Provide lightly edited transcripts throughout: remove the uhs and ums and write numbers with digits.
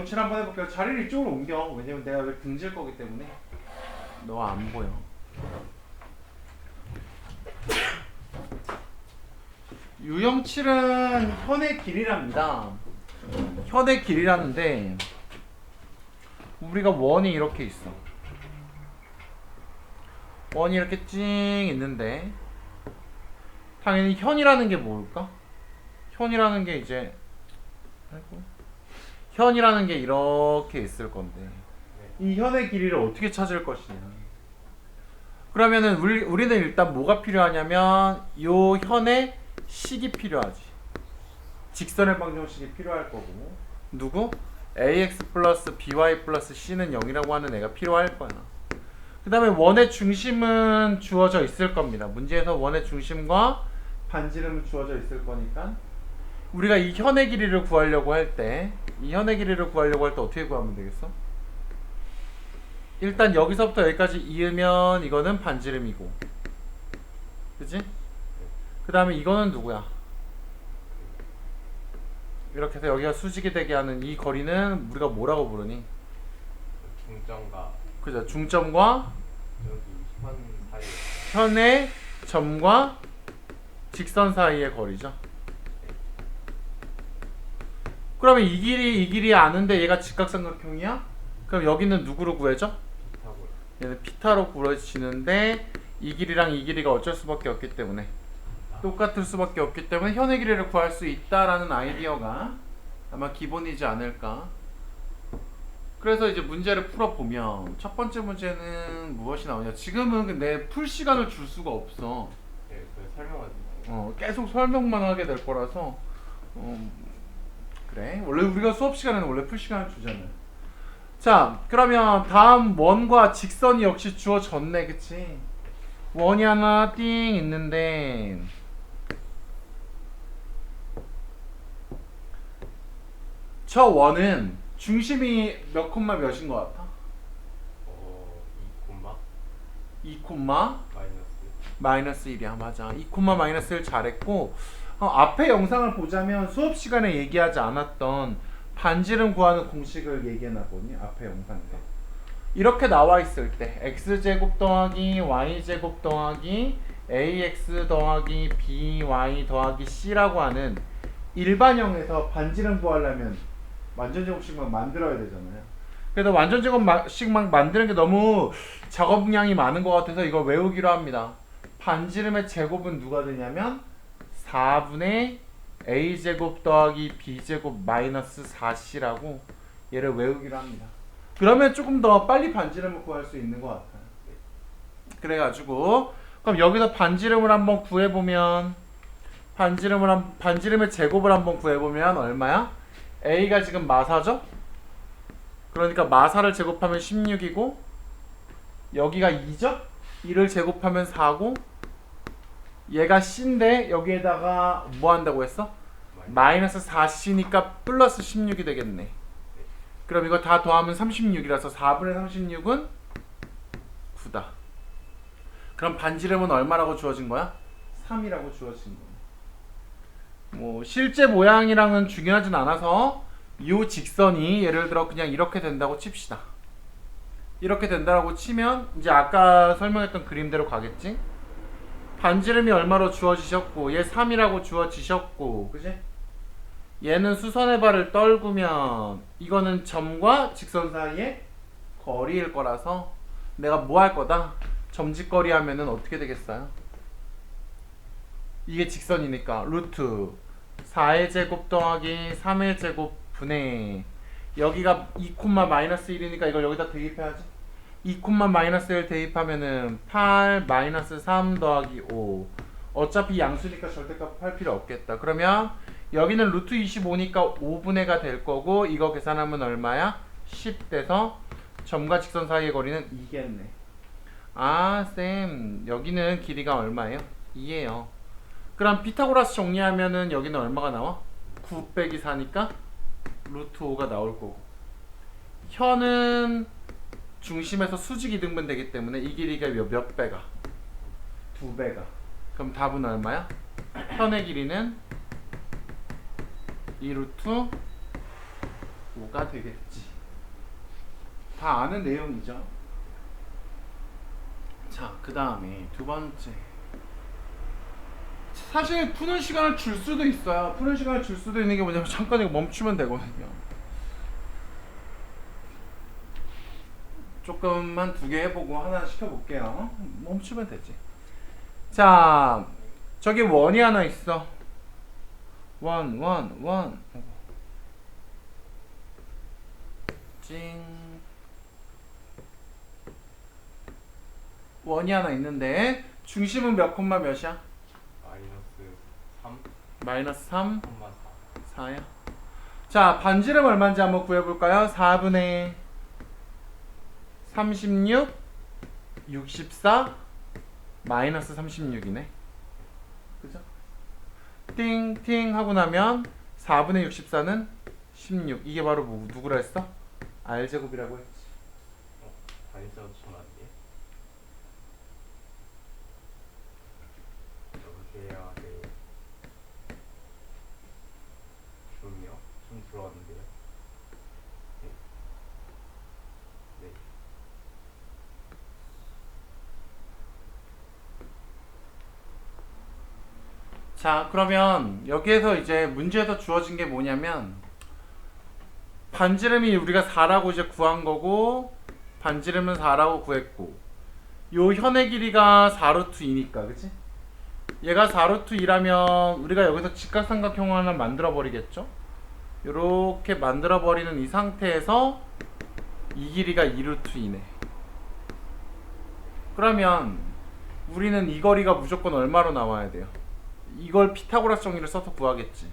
유형칠 한번 해볼게요. 자리를 이쪽으로 옮겨. 왜냐면 내가 왜 등질 거기 때문에. 너 안 보여. 유형칠은 현의 길이랍니다. 현의 길이라는데 우리가 원이 이렇게 있어. 원이 이렇게 찡 있는데 당연히 현이라는 게 뭘까? 현이라는 게 이제 현이라는 게 이렇게 있을 건데 이 현의 길이를 어떻게 찾을 것이냐. 그러면은 우리는 일단 뭐가 필요하냐면 요 현의 식이 필요하지. 직선의 방정식이 필요할 거고 누구? ax 플러스 by 플러스 c는 0이라고 하는 애가 필요할 거야. 그 다음에 원의 중심은 주어져 있을 겁니다. 문제에서 원의 중심과 반지름은 주어져 있을 거니까 우리가 이 현의 길이를 구하려고 할 때 어떻게 구하면 되겠어? 일단 여기서부터 여기까지 이으면 이거는 반지름이고 그치? 그 다음에 이거는 누구야? 이렇게 해서 여기가 수직이 되게 하는 이 거리는 우리가 뭐라고 부르니? 중점과 그죠? 중점과 여기 현 사이. 현의 점과 직선 사이의 거리죠. 그러면 이 길이 아는데 얘가 직각삼각형이야? 그럼 여기는 누구로 구해져? 피타고라. 얘는 피타로 구해지는데 이 길이랑 이 길이가 어쩔 수밖에 없기 때문에 똑같을 수밖에 없기 때문에 현의 길이를 구할 수 있다라는 아이디어가 아마 기본이지 않을까. 그래서 이제 문제를 풀어보면 첫 번째 문제는 무엇이 나오냐. 지금은 근데 풀 시간을 줄 수가 없어. 네, 그 설명하지. 계속 설명만 하게 될 거라서 그래. 원래 우리가 수업 시간에는 원래 풀 시간을 주잖아요. 자, 그러면 다음 원과 직선이 역시 주어졌네, 그치? 원이 하나 띵 있는데 저 원은 중심이 몇 콤마 몇인 것 같아? 2 2 콤마 마이너스. 마이너스 1이야. 맞아. 2 콤마 마이너스 1 잘했고 앞에 영상을 보자면 수업 시간에 얘기하지 않았던 반지름 구하는 공식을 얘기해놨거든요. 앞에 영상에서. 이렇게 나와 있을 때 x제곱 더하기 y제곱 더하기 ax 더하기 by 더하기 c라고 하는 일반형에서 반지름 구하려면 완전제곱식만 만들어야 되잖아요. 그래서 완전제곱식만 만드는 게 너무 작업량이 많은 것 같아서 이거 외우기로 합니다. 반지름의 제곱은 누가 되냐면 4분의 a제곱 더하기 b제곱 마이너스 4c라고 얘를 외우기로 합니다. 그러면 조금 더 빨리 반지름을 구할 수 있는 것 같아요. 그래가지고 그럼 여기서 반지름을 한번 구해보면 반지름의 제곱을 한번 구해보면 얼마야? a가 지금 마사죠? 그러니까 마사를 제곱하면 16이고 여기가 2죠? 2를 제곱하면 4고 얘가 c인데 여기에다가 뭐 한다고 했어? 마이너스 4c니까 플러스 16이 되겠네. 그럼 이거 다 더하면 36이라서 4분의 36은 9다. 그럼 반지름은 얼마라고 주어진 거야? 3이라고 주어진 거야. 뭐 실제 모양이랑은 중요하진 않아서 이 직선이 예를 들어 그냥 이렇게 된다고 칩시다. 이렇게 된다고 치면 이제 아까 설명했던 그림대로 가겠지? 반지름이 얼마로 주어지셨고 얘 3이라고 주어지셨고 그지? 얘는 수선의 발을 떨구면 이거는 점과 직선 사이의 거리일 거라서 내가 뭐 할 거다? 점직거리 하면은 어떻게 되겠어요? 이게 직선이니까 루트 4의 제곱 더하기 3의 제곱 분의 여기가 2 마이너스 1이니까 이걸 여기다 대입해야지. 2 마이너스 1 대입하면은 8 마이너스 3 더하기 5 어차피 양수니까 절대값 할 필요 없겠다. 그러면 여기는 루트 25니까 5분의가 될 거고 이거 계산하면 얼마야? 10 돼서 점과 직선 사이의 거리는 2겠네. 아 쌤 여기는 길이가 얼마예요? 2예요. 그럼 피타고라스 정리하면은 여기는 얼마가 나와? 9 빼기 4니까 루트 5가 나올 거고 현은 중심에서 수직 이등분 되기 때문에 이 길이가 몇 배가? 2배가. 그럼 답은 얼마야? 현의 길이는 2 루트 5 5가 되겠지. 다 아는 내용이죠. 자, 그 다음에 두 번째. 사실 푸는 시간을 줄 수도 있어요. 푸는 시간을 줄 수도 있는 게 뭐냐면 잠깐 이거 멈추면 되거든요. 조금만 두 개 해보고 하나 시켜볼게요. 멈추면 되지. 자, 저기 원이 하나 있어. 원. 찡. 원이 하나 있는데 중심은 몇 콤마 몇이야? 마이너스 3, 마이너스 3, 4. 4야. 자, 반지름 얼마인지 한번 구해볼까요? 4분의 36, 64, 마이너스 36이네. 그죠? 띵띵 하고 나면 4분의 64는 16. 이게 바로 뭐, 누구라 했어? R제곱이라고 했지. 단위자로 치면 안 돼? 여보세요. 네. 좀요? 좀 들어왔는데요. 네. 네. 자, 그러면 여기에서 이제 문제에서 주어진 게 뭐냐면 반지름이 우리가 4라고 이제 구한 거고 반지름은 4라고 구했고 요 현의 길이가 4루트 2니까 그치? 얘가 4루트 2라면 우리가 여기서 직각삼각형을 하나 만들어 버리겠죠? 요렇게 만들어 버리는 이 상태에서 이 길이가 2루트 2네. 그러면 우리는 이 거리가 무조건 얼마로 나와야 돼요? 이걸 피타고라스 정리를 써서 구하겠지.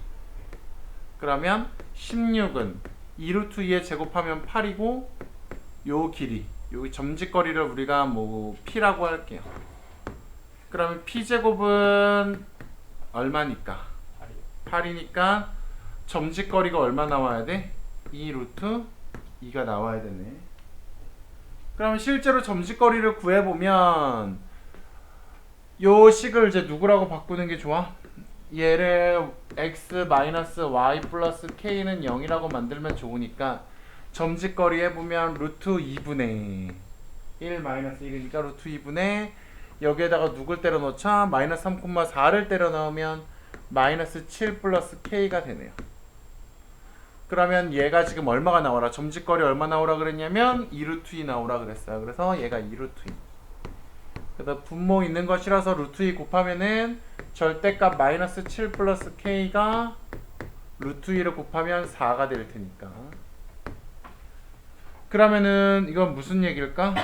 그러면 16은 2루트 2에 제곱하면 8이고 요 길이, 여기 점직거리를 우리가 뭐 P라고 할게요. 그러면 P제곱은 얼마니까? 8이니까 점직거리가 얼마 나와야 돼? 2루트 2가 나와야 되네. 그러면 실제로 점직거리를 구해보면 요 식을 이제 누구라고 바꾸는 게 좋아? 얘를 x-y 플러스 k는 0이라고 만들면 좋으니까 점직거리 해보면 루트 2분의 1 마이너스 1이니까 루트 2분의 여기에다가 누굴 때려 넣자? 마이너스 3,4를 때려 넣으면 마이너스 7 플러스 k가 되네요. 그러면 얘가 지금 얼마가 나오라? 점직거리 얼마 나오라 그랬냐면 2루트 2 나오라 그랬어요. 그래서 얘가 2루트 2. 그래서 분모 있는 것이라서 루트 2 곱하면은 절대값 마이너스 7 플러스 k가 루트 2를 곱하면 4가 될 테니까. 그러면은 이건 무슨 얘기일까?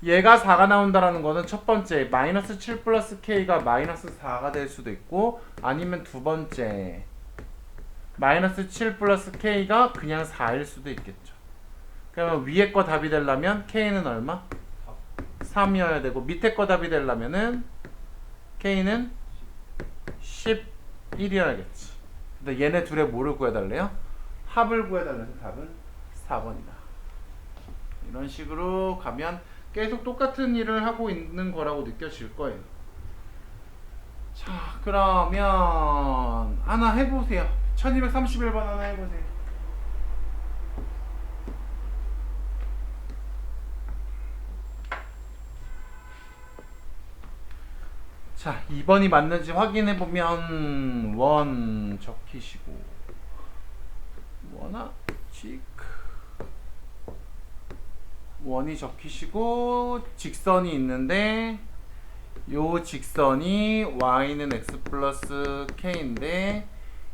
얘가 4가 나온다라는 거는 첫 번째 마이너스 7 플러스 k가 마이너스 4가 될 수도 있고 아니면 두 번째 마이너스 7 플러스 k가 그냥 4일 수도 있겠죠. 그러면 위에 거 답이 되려면 k는 얼마? 3이어야 되고 밑에 거 답이 되려면은 k는 11이어야겠지. 근데 얘네 둘의 뭐를 구해달래요? 합을 구해달라서 답은 4번이다. 이런 식으로 가면 계속 똑같은 일을 하고 있는 거라고 느껴질 거예요. 자, 그러면 하나 해보세요. 1231번 하나 해보세요. 자, 2번이 맞는지 확인해보면 원 적히시고 원아 지크 원이 적히시고 직선이 있는데 요 직선이 y는 x 플러스 k인데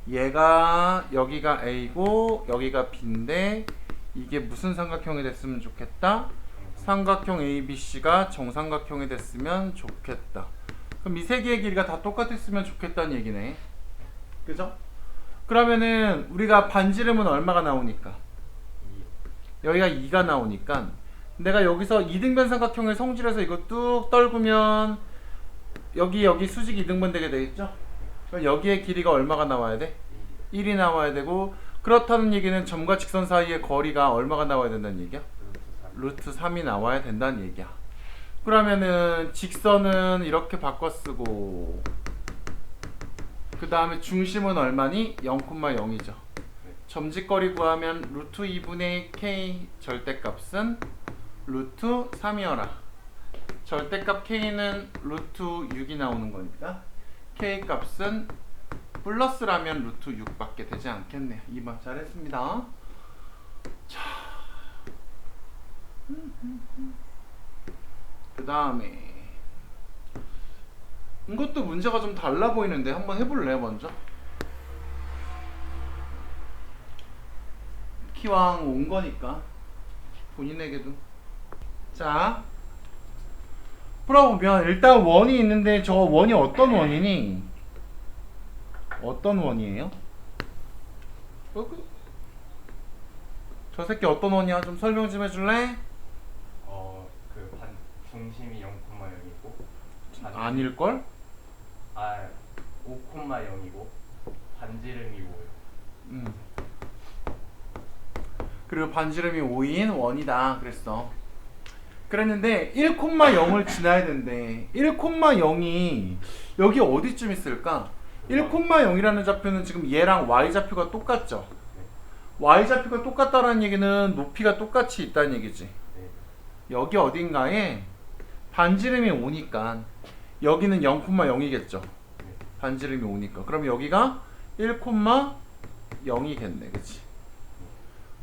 얘가 여기가 a고 여기가 b인데 이게 무슨 삼각형이 됐으면 좋겠다? 삼각형 ABC가 정삼각형이 됐으면 좋겠다. 그럼 이 세 개의 길이가 다 똑같았으면 좋겠다는 얘기네. 그죠? 그러면은 우리가 반지름은 얼마가 나오니까? 여기가 2가 나오니까 내가 여기서 이등변 삼각형의 성질에서 이거 뚝 떨구면 여기 수직 이등분 되게 되겠죠? 그럼 여기의 길이가 얼마가 나와야 돼? 1이 나와야 되고 그렇다는 얘기는 점과 직선 사이의 거리가 얼마가 나와야 된다는 얘기야? 루트 3이 나와야 된다는 얘기야. 그러면은 직선은 이렇게 바꿔 쓰고 그 다음에 중심은 얼마니? 0,0이죠. 점짓거리 구하면 루트 2분의 k 절대값은 루트 3이어라. 절대값 k는 루트 6이 나오는 거니까 k 값은 플러스라면 루트 6밖에 되지 않겠네요. 2번 잘했습니다. 자, 그 다음에 이것도 문제가 좀 달라 보이는데 한번 해볼래 먼저? 기왕 온 거니까 본인에게도. 자, 풀어보면 일단 원이 있는데 저 원이 어떤 원이니? 어떤 원이에요? 저 새끼 어떤 원이야? 좀 설명 좀 해줄래? 그 중심이 0,0이고 아닐걸? 5,0이고 반지름이 5예요. 그리고 반지름이 5인 원이다 그랬어. 그랬는데 1,0을 지나야 된대. 1,0이 여기 어디쯤 있을까? 1,0이라는 좌표는 지금 얘랑 y좌표가 똑같죠? y좌표가 똑같다는 얘기는 높이가 똑같이 있다는 얘기지. 여기 어딘가에 반지름이 5니까 여기는 0,0이겠죠. 반지름이 5니까. 그럼 여기가 1,0이겠네. 그치?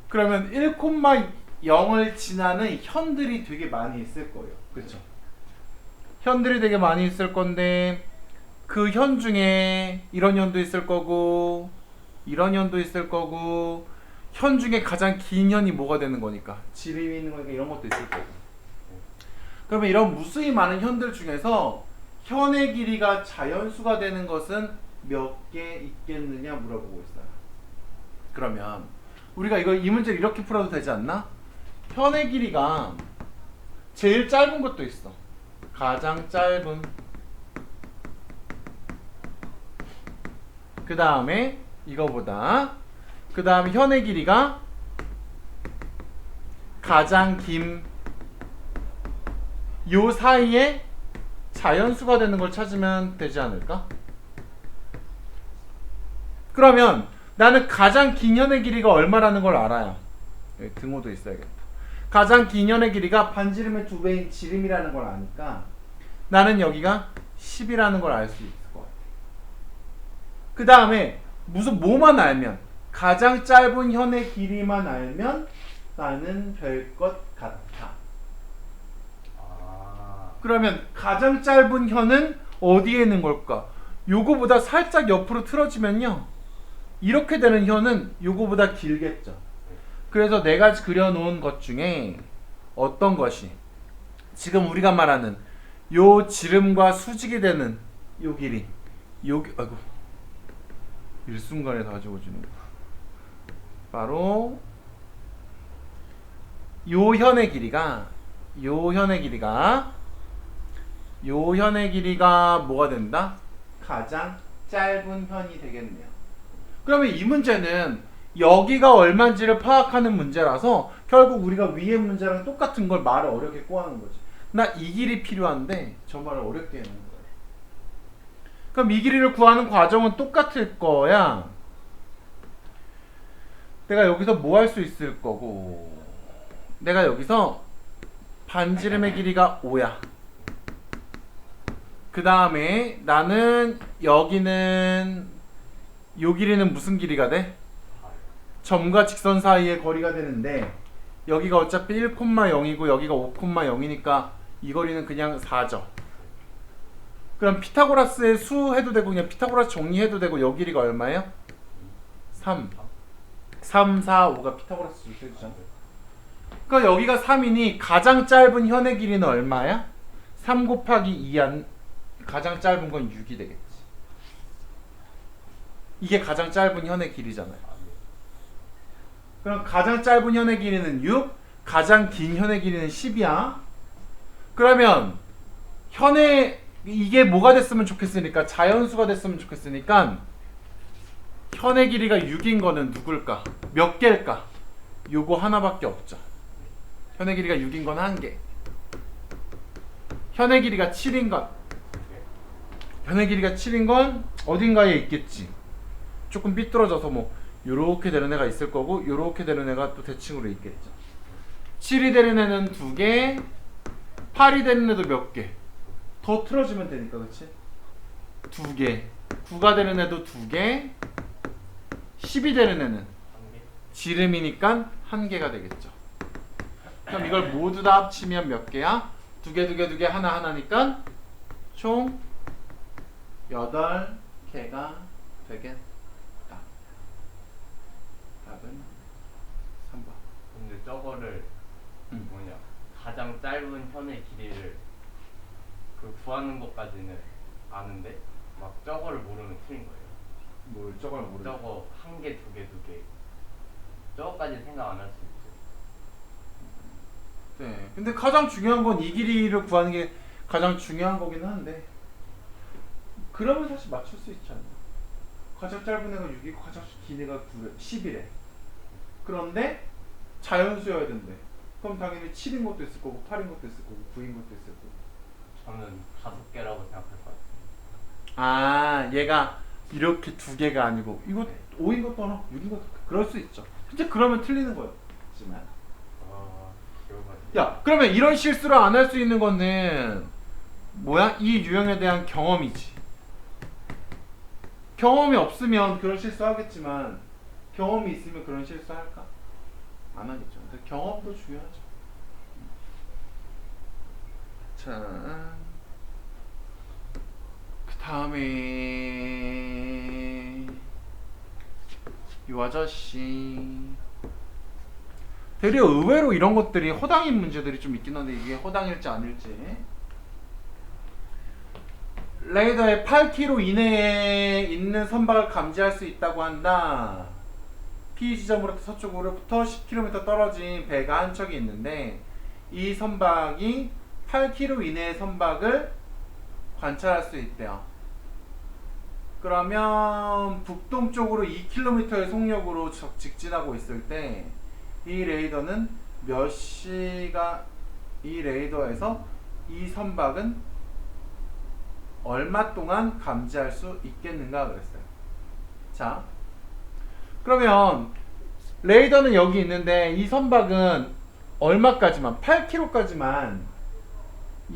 그러면 1,0을 지나는 현들이 되게 많이 있을 거예요. 그쵸? 현들이 되게 많이 있을 건데 그 현 중에 이런 현도 있을 거고 이런 현도 있을 거고 현 중에 가장 긴 현이 뭐가 되는 거니까 지름이 있는 거니까 이런 것도 있을 거고. 그러면 이런 무수히 많은 현들 중에서 현의 길이가 자연수가 되는 것은 몇 개 있겠느냐 물어보고 있어요. 그러면 우리가 이 문제를 이렇게 풀어도 되지 않나? 현의 길이가 제일 짧은 것도 있어. 가장 짧은. 그 다음에 이거보다 그 다음에 현의 길이가 가장 긴. 요 사이에 자연수가 되는 걸 찾으면 되지 않을까? 그러면 나는 가장 긴 현의 길이가 얼마라는 걸 알아요. 여기 등호도 있어야겠다. 가장 긴 현의 길이가 반지름의 2배인 지름이라는 걸 아니까 나는 여기가 10이라는 걸 알 수 있을 것 같아. 그 다음에 뭐만 알면 가장 짧은 현의 길이만 알면 나는 별 것 같아. 그러면 가장 짧은 현은 어디에 있는 걸까? 요거보다 살짝 옆으로 틀어지면요 이렇게 되는 현은 요거보다 길겠죠. 그래서 내가 그려놓은 것 중에 어떤 것이 지금 우리가 말하는 요 지름과 수직이 되는 요 길이 아이고 일순간에 다 지워지는 거 바로 요 현의 길이가 뭐가 된다? 가장 짧은 현이 되겠네요. 그러면 이 문제는 여기가 얼마인지를 파악하는 문제라서 결국 우리가 위의 문제랑 똑같은 걸 말을 어렵게 꼬아는 거지. 나 이 길이 필요한데 저 말을 어렵게 해놓은 거야. 그럼 이 길이를 구하는 과정은 똑같을 거야. 내가 여기서 뭐 할 수 있을 거고, 내가 여기서 반지름의 길이가 5야. 그 다음에 나는 여기는 요 길이는 무슨 길이가 돼? 점과 직선 사이의 거리가 되는데 여기가 어차피 1,0이고 여기가 5,0이니까 이 거리는 그냥 4죠. 그럼 피타고라스의 수 해도 되고 그냥 피타고라스 정리해도 되고 요 길이가 얼마예요? 3. 3, 4, 5가 피타고라스 주세주잖아. 그러니까 여기가 3이니 가장 짧은 현의 길이는 얼마야? 3 곱하기 2한 가장 짧은 건 6이 되겠지. 이게 가장 짧은 현의 길이잖아요. 그럼 가장 짧은 현의 길이는 6, 가장 긴 현의 길이는 10이야. 그러면 이게 뭐가 됐으면 좋겠으니까 자연수가 됐으면 좋겠으니까 현의 길이가 6인 거는 누굴까? 몇 개일까? 요거 하나밖에 없죠. 현의 길이가 6인 건 한 개. 현의 길이가 7인 건 변의 길이가 7인 건 어딘가에 있겠지. 조금 삐뚤어져서 뭐 요렇게 되는 애가 있을 거고 요렇게 되는 애가 또 대칭으로 있겠죠. 7이 되는 애는 2개, 8이 되는 애도 몇 개? 더 틀어주면 되니까, 그치? 2개, 9가 되는 애도 2개, 10이 되는 애는 한 개. 지름이니까 1개가 되겠죠. 그럼 이걸 모두 다 합치면 몇 개야? 2개, 2개, 2개, 하나, 하나니까 총 8개가 되겠다. 답은 3번. 근데 저거를 뭐냐 가장 짧은 현의 길이를 그 구하는 것까지는 아는데 막 저거를 모르면 틀린 거예요. 뭘 저걸 모르겠어. 저거 한 개, 두 개, 두 개. 저거까지 생각 안 할 수 있죠. 네. 근데 가장 중요한 건 이 길이를 구하는 게 가장 중요한 거긴 한데 그러면 사실 맞출 수 있지 않나? 가장 짧은 애가 6이고 가장 긴 애가 10이래. 그런데 자연수여야 된대. 그럼 당연히 7인 것도 있을 거고 8인 것도 있을 거고 9인 것도 있을 거고. 저는 5개라고 생각할 것 같아요. 아, 얘가 이렇게 2개가 아니고 이거 네. 5인 것도 하나 6인 것도 그럴 수 있죠. 근데 그러면 틀리는 거예요. 하지만 기억이 야, 그러면 이런 실수를 안 할 수 있는 거는 뭐야? 이 유형에 대한 경험이지. 경험이 없으면 그런 실수 하겠지만 경험이 있으면 그런 실수 할까? 안 하겠죠. 근데 경험도 중요하죠. 자, 그 다음에 이 아저씨 되려 의외로 이런 것들이 허당인 문제들이 좀 있긴 한데 이게 허당일지 아닐지. 레이더에 8km 이내에 있는 선박을 감지할 수 있다고 한다. P 지점으로부터 서쪽으로부터 10km 떨어진 배가 한 척이 있는데 이 선박이 8km 이내의 선박을 관찰할 수 있대요. 그러면 북동쪽으로 2km의 속력으로 직진하고 있을 때 이 레이더는 몇 시가 이 레이더에서 이 선박은 얼마 동안 감지할 수 있겠는가 그랬어요. 자, 그러면 레이더는 여기 있는데 이 선박은 얼마까지만 8km까지만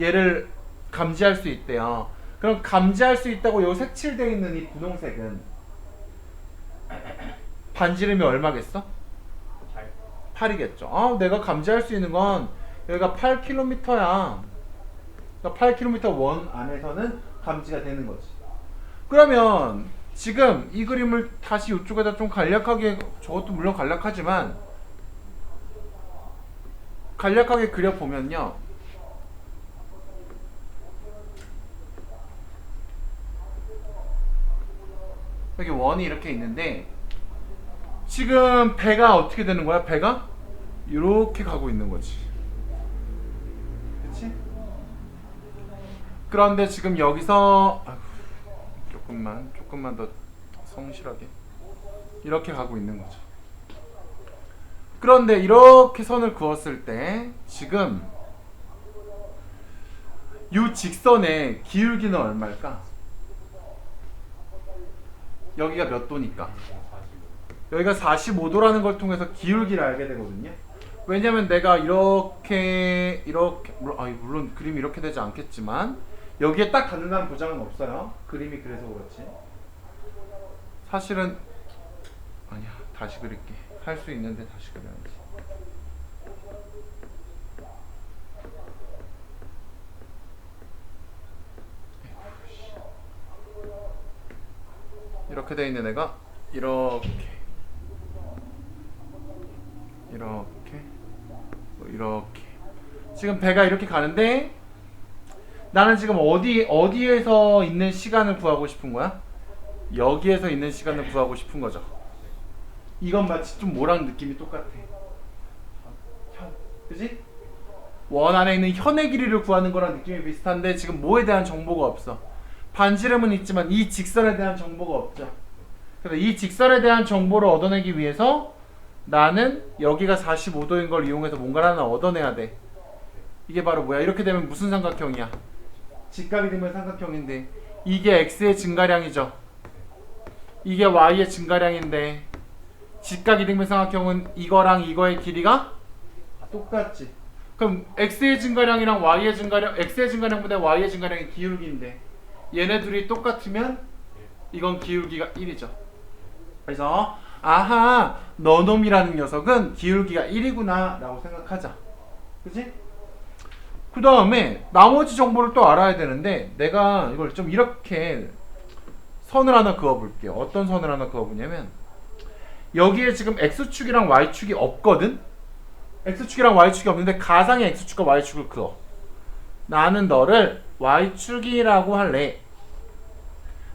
얘를 감지할 수 있대요. 그럼 감지할 수 있다고 요 색칠되어 있는 이 분홍색은 반지름이 얼마겠어? 8이겠죠. 아, 내가 감지할 수 있는 건 여기가 8km야. 그러니까 8km 원 안에서는 감지가 되는 거지. 그러면 지금 이 그림을 다시 이쪽에다 좀 간략하게, 저것도 물론 간략하지만 간략하게 그려보면요, 여기 원이 이렇게 있는데 지금 배가 어떻게 되는 거야? 배가 이렇게 가고 있는 거지. 그치? 그런데 지금 여기서 조금만 더 성실하게 이렇게 가고 있는 거죠. 그런데 이렇게 선을 그었을 때 지금 이 직선의 기울기는 얼마일까? 여기가 몇 도니까? 여기가 45도라는 걸 통해서 기울기를 알게 되거든요. 왜냐면 내가 이렇게 물론 그림이 이렇게 되지 않겠지만 여기에 딱 닿는다는 보장은 없어요. 그림이 그래서 그렇지. 사실은 아니야, 다시 그릴게. 할 수 있는데 다시 그려야지. 이렇게 돼 있는 애가 이렇게 지금 배가 이렇게 가는데 나는 지금 어디에서 있는 시간을 구하고 싶은 거야? 여기에서 있는 시간을 구하고 싶은 거죠. 이건 마치 좀 뭐랑 느낌이 똑같아. 현, 그지? 원 안에 있는 현의 길이를 구하는 거랑 느낌이 비슷한데 지금 뭐에 대한 정보가 없어. 반지름은 있지만 이 직선에 대한 정보가 없죠. 그래서 이 직선에 대한 정보를 얻어내기 위해서 나는 여기가 45도인 걸 이용해서 뭔가를 하나 얻어내야 돼. 이게 바로 뭐야? 이렇게 되면 무슨 삼각형이야? 직각이 되면 삼각형인데 이게 x의 증가량이죠. 이게 y의 증가량인데 직각이등변삼각형은 이거랑 이거의 길이가 똑같지. 그럼 x의 증가량이랑 y의 증가량, x의 증가량보다 y의 증가량이 기울기인데 얘네 둘이 똑같으면 이건 기울기가 1이죠. 그래서 아하, 너놈이라는 녀석은 기울기가 1이구나 라고 생각하자. 그치? 그 다음에 나머지 정보를 또 알아야 되는데 내가 이걸 좀 이렇게 선을 하나 그어볼게요. 어떤 선을 하나 그어보냐면 여기에 지금 x축이랑 y축이 없거든? x축이랑 y축이 없는데 가상의 x축과 y축을 그어. 나는 너를 y축이라고 할래.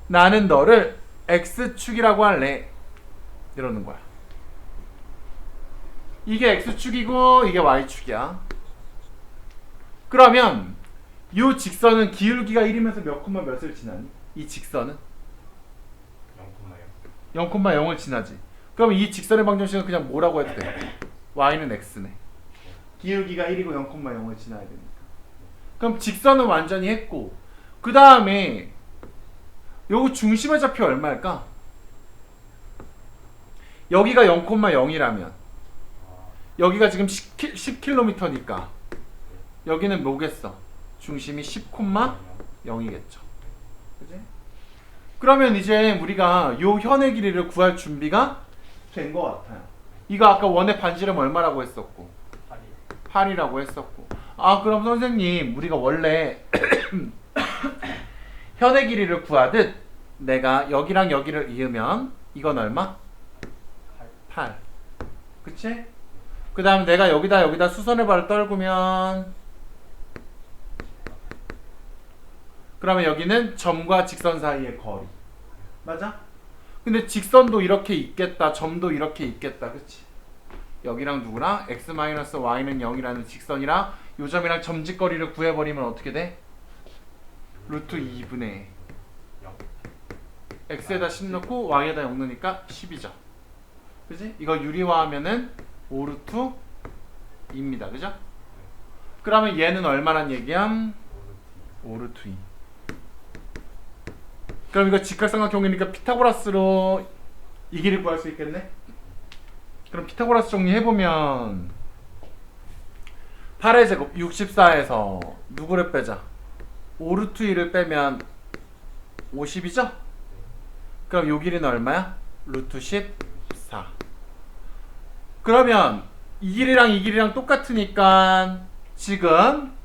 나는 너를 x축이라고 할래. 이러는 거야. 이게 x축이고 이게 y축이야. 그러면 이 직선은 기울기가 1이면서 몇 콤마 몇을 지나니? 이 직선은 0,0을 지나지. 그럼 이 직선의 방정식은 그냥 뭐라고 해도 돼? y는 x네. 기울기가 1이고 0,0을 지나야 되니까. 그럼 직선은 완전히 했고 그 다음에 요거 중심의 좌표 얼마일까? 여기가 0,0이라면 여기가 지금 10km니까 여기는 뭐겠어? 중심이 10,0이겠죠. 그치? 그러면 이제 우리가 요 현의 길이를 구할 준비가 된 것 같아요. 이거 아까 원의 반지름 얼마라고 했었고 8이라고 했었고. 아 그럼 선생님 우리가 원래 현의 길이를 구하듯 내가 여기랑 여기를 이으면 이건 얼마? 8. 그치? 그 다음 내가 여기다 수선의 발을 떨구면 그러면 여기는 점과 직선 사이의 거리. 맞아? 근데 직선도 이렇게 있겠다. 점도 이렇게 있겠다. 그치? 여기랑 누구랑 x-y는 0이라는 직선이랑 요 점이랑 점직거리를 구해버리면 어떻게 돼? 루트 2분의 x에다 10 넣고 y에다 0 넣으니까 10이죠. 그치? 이거 유리화하면은 5루트 2입니다. 그죠? 그러면 얘는 얼마란 얘기야? 5루트 2. 그럼 이거 직각삼각형이니까 피타고라스로 이 길이 구할 수 있겠네? 그럼 피타고라스 정리해보면 8의 제곱 64에서 누구를 빼자? 5루트 2를 빼면 50이죠? 그럼 요 길이는 얼마야? 루트 14. 그러면 이 길이랑 똑같으니까 지금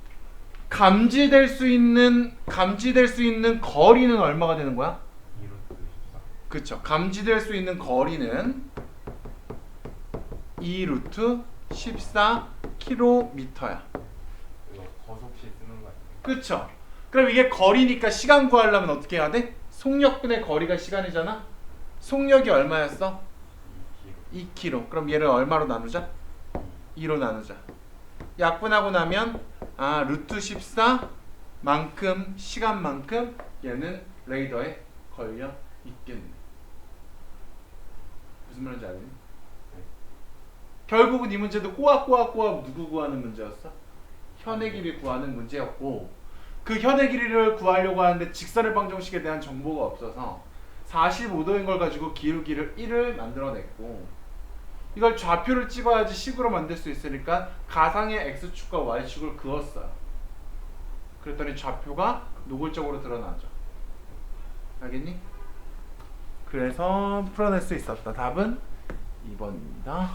감지될 수 있는 거리는 얼마가 되는 거야? 그쵸. 감지될 수 있는 거리는 2루트 14km야. 이거 거속시 쓰는 거 아니에요? 그쵸. 그럼 이게 거리니까 시간 구하려면 어떻게 해야 돼? 속력분의 거리가 시간이잖아. 속력이 얼마였어? 2km. 그럼 얘를 얼마로 나누자? 2로 나누자. 약분하고 나면 루트 14만큼 시간만큼 얘는 레이더에 걸려 있겠네. 무슨 말인지 알겠니? 네. 결국은 이 문제도 꼬아 누구 구하는 문제였어? 현의 길이 구하는 문제였고 그 현의 길이를 구하려고 하는데 직선의 방정식에 대한 정보가 없어서 45도인 걸 가지고 기울기를 1을 만들어냈고 이걸 좌표를 찍어야지 식으로 만들 수 있으니까 가상의 x축과 y축을 그었어요. 그랬더니 좌표가 노골적으로 드러나죠. 알겠니? 그래서 풀어낼 수 있었다. 답은 2번입니다.